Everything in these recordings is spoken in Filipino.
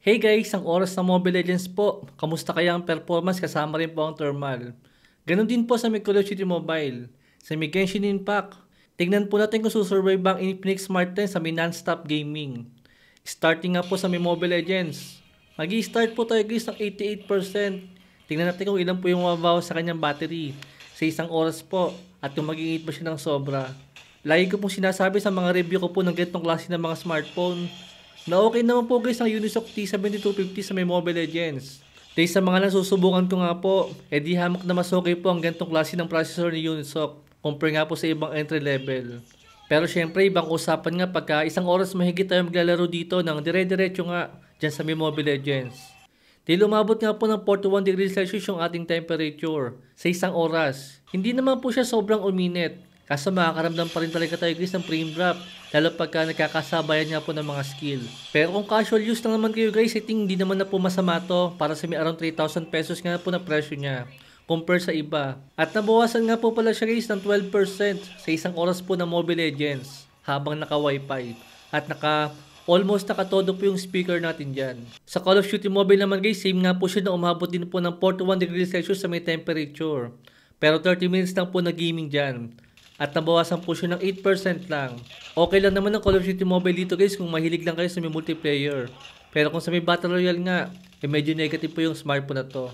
Hey guys, ang oras ng Mobile Legends po. Kamusta kaya ang performance kasama rin po ang thermal? Ganon din po sa may Call of Duty Mobile. Sa may Genshin Impact, tignan po natin kung susurvive ba ang Infinix Smart 10 sa may non-stop gaming. Starting nga po sa may Mobile Legends. Mag-i-start po tayo guys ng 88%. Tingnan natin kung ilan po yung mababawas sa kanyang battery sa isang oras po at kung mag-iinit ba siya ng sobra. Lagi ko pong sinasabi sa mga review ko po ng ganitong klase ng mga smartphone na okay naman po guys ang Unisoc T7250 sa may Mobile Legends. Dahil sa mga nasusubukan ko nga po, di hamak na mas okay po ang ganitong klase ng processor ni Unisoc compare nga po sa ibang entry level. Pero syempre ibang usapan nga pagka isang oras mahigit tayo maglalaro dito ng dire-diretso nga dyan sa may Mobile Legends. Dahil umabot nga po ng 41 degrees Celsius yung ating temperature sa isang oras. Hindi naman po siya sobrang uminit. Kaso makakaramdam pa rin talaga tayo guys ng frame drop. Lalo pagka nagkakasabayan nga po ng mga skill. Pero kung casual use lang naman kayo guys, I think hindi naman na po masama to para sa may around 3,000 pesos nga po na presyo niya compare sa iba. At nabawasan nga po pala siya guys ng 12% sa isang oras po ng Mobile Legends habang naka Wi-Fi. At almost nakatodo po yung speaker natin dyan. Sa Call of Duty Mobile naman guys, same nga po siya na umabot din po ng 41 degrees Celsius sa may temperature. Pero 30 minutes lang po na gaming dyan. At nabawasan po siya ng 8% lang. Okay lang naman ang Call of Duty Mobile dito guys kung mahilig lang kayo sa may multiplayer. Pero kung sa may Battle Royale nga, medyo negative po yung smartphone na to.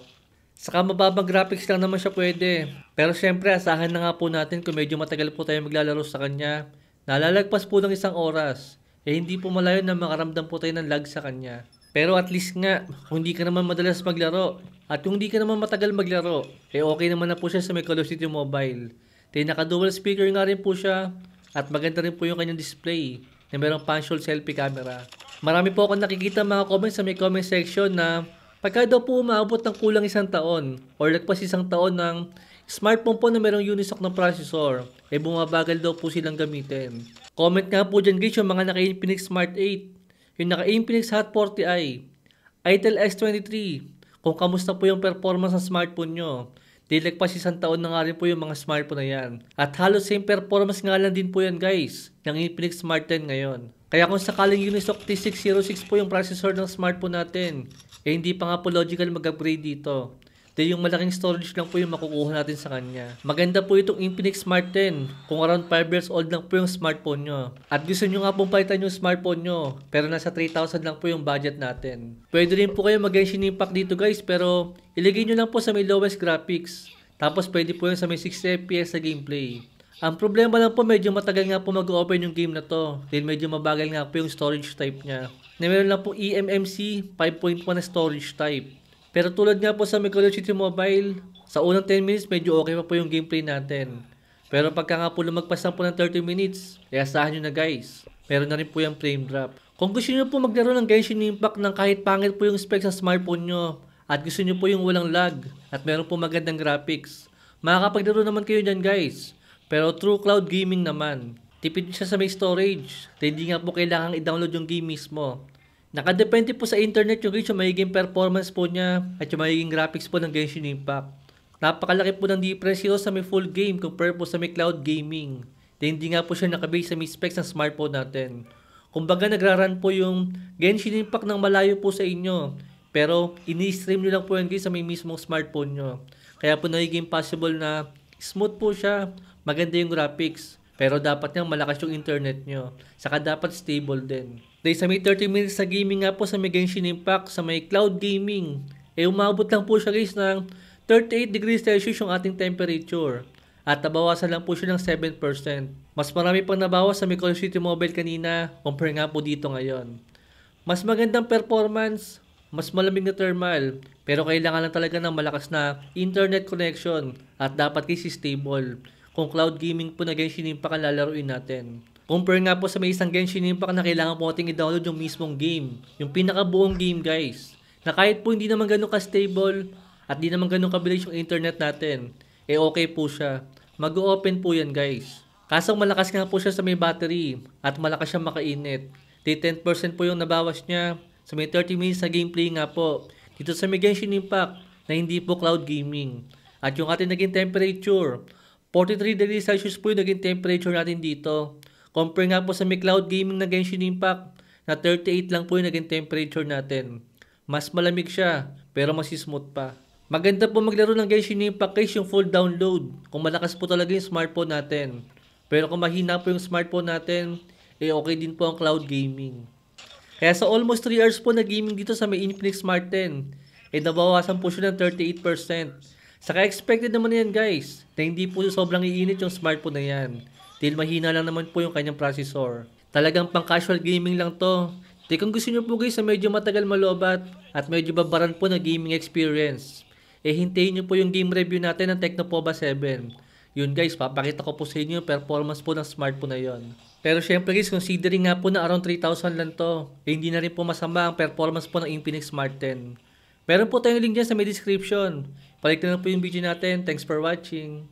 Saka mababang graphics lang naman siya pwede. Pero syempre asahan na nga po natin kung medyo matagal po tayo maglalaro sa kanya. Nalalagpas po ng isang oras. Hindi po malayo na makaramdam po tayo ng lag sa kanya. Pero at least nga, kung hindi ka naman madalas maglaro, at kung hindi ka naman matagal maglaro, okay naman na po siya sa may Call of Duty Mobile. Then naka-dual speaker nga rin po siya, at maganda rin po yung kanyang display, na mayroong punch-hole selfie camera. Marami po akong nakikita mga comments sa may comment section na pagka daw po umaabot ng kulang isang taon, or lagpas isang taon ng smartphone po na mayroong Unisoc na processor, bumabagal daw po silang gamitin. Comment nga po dyan guys yung mga naka-Infinix Smart 8, yung naka-Infinix Hot 40i, Itel S23, kung kamusta po yung performance ng smartphone nyo. Dilagpas isang taon na nga rin po yung mga smartphone na yan. At halos same performance nga lang din po yan guys, ng Infinix Smart 10 ngayon. Kaya kung sakaling Unisoc T606 po yung processor ng smartphone natin, hindi pa nga po logical mag-upgrade dito. Dahil yung malaking storage lang po yung makukuha natin sa kanya. Maganda po itong Infinix Smart 10 kung around 5 years old lang po yung smartphone nyo. At gusto nyo nga pong palitan yung smartphone nyo, pero nasa 3,000 lang po yung budget natin. Pwede rin po kayo mag-Genshin Impact dito guys, pero ilagay nyo lang po sa may lowest graphics. Tapos pwede po yun sa may 60 FPS sa gameplay. Ang problema lang po medyo matagal nga po mag-open yung game na to. Dahil medyo mabagal nga po yung storage type niya. Na meron lang po eMMC 5.1 na storage type. Pero tulad nga po sa Call of Duty Mobile, sa unang 10 minutes medyo okay pa po yung gameplay natin. Pero pagka nga po lumagpas na po ng 30 minutes, asahan nyo na guys. Meron na rin po yung frame drop. Kung gusto nyo po maglaro ng Genshin Impact ng kahit pangit po yung specs sa smartphone nyo, at gusto nyo po yung walang lag, at meron po magandang graphics, makakapaglaro naman kayo dyan guys. Pero true cloud gaming naman. Tipid siya sa may storage, dahil hindi nga po kailangang i-download yung game mismo. Nakadepende po sa internet yung guys yung magiging performance po niya at yung magiging graphics po ng Genshin Impact. Napakalaki po ng difference yun sa may full game compare po sa may cloud gaming. Dahil hindi nga po siya nakabase sa may specs ng smartphone natin. Kumbaga nagra-run po yung Genshin Impact ng malayo po sa inyo. Pero ini-stream nyo lang po yan guys sa may mismong smartphone nyo. Kaya po nagiging possible na smooth po siya, maganda yung graphics. Pero dapat niyang malakas yung internet nyo. Saka dapat stable din. Dahil sa may 30 minutes sa gaming nga po sa may Genshin Impact, sa may cloud gaming, umabot lang po siya guys ng 38 degrees Celsius yung ating temperature. At nabawasan lang po siya ng 7%. Mas marami pang nabawas sa may Call of Duty Mobile kanina, compare nga po dito ngayon. Mas magandang performance, mas malamig na thermal, pero kailangan lang talaga ng malakas na internet connection at dapat kasi stable. Kung cloud gaming po na Genshin Impact ang lalaruin natin. Compare nga po sa may isang Genshin Impact na kailangan po natin i-download yung mismong game. Yung pinakabuong game guys. Na kahit po hindi naman ganun ka-stable at hindi naman ganun kabilis yung internet natin, okay po siya. Mag-open po yan guys. Kasang malakas nga po siya sa may battery at malakas siya makainit. Di 10% po yung nabawas niya sa may 30 minutes sa gameplay nga po. Dito sa may Genshin Impact na hindi po cloud gaming. At yung ating naging temperature, 43 degrees Celsius po yung naging temperature natin dito. Compare nga po sa may cloud gaming na Genshin Impact na 38 lang po yung naging temperature natin. Mas malamig siya, pero mas smooth pa. Maganda po maglaro ng Genshin Impact guys yung full download, kung malakas po talaga yung smartphone natin. Pero kung mahina po yung smartphone natin, okay din po ang cloud gaming. Kaya sa almost 3 hours po na gaming dito sa may Infinix Smart 10, nabawasan po siya ng 38%. Saka expected naman yan guys, na hindi po sobrang iinit yung smartphone na yan. Dahil mahina lang naman po yung kanyang processor. Talagang pang casual gaming lang to. Di kung gusto nyo po guys sa medyo matagal malobat at medyo babaran po na gaming experience, hintayin nyo po yung game review natin ng Tecnopova 7. Yun guys, papakita ko po sa inyo yung performance po ng smartphone na yon. Pero syempre guys, considering nga po na around 3,000 lang to, hindi na rin po masama ang performance po ng Infinix Smart 10. Meron po tayong link dyan sa may description. Balik na lang po yung video natin. Thanks for watching.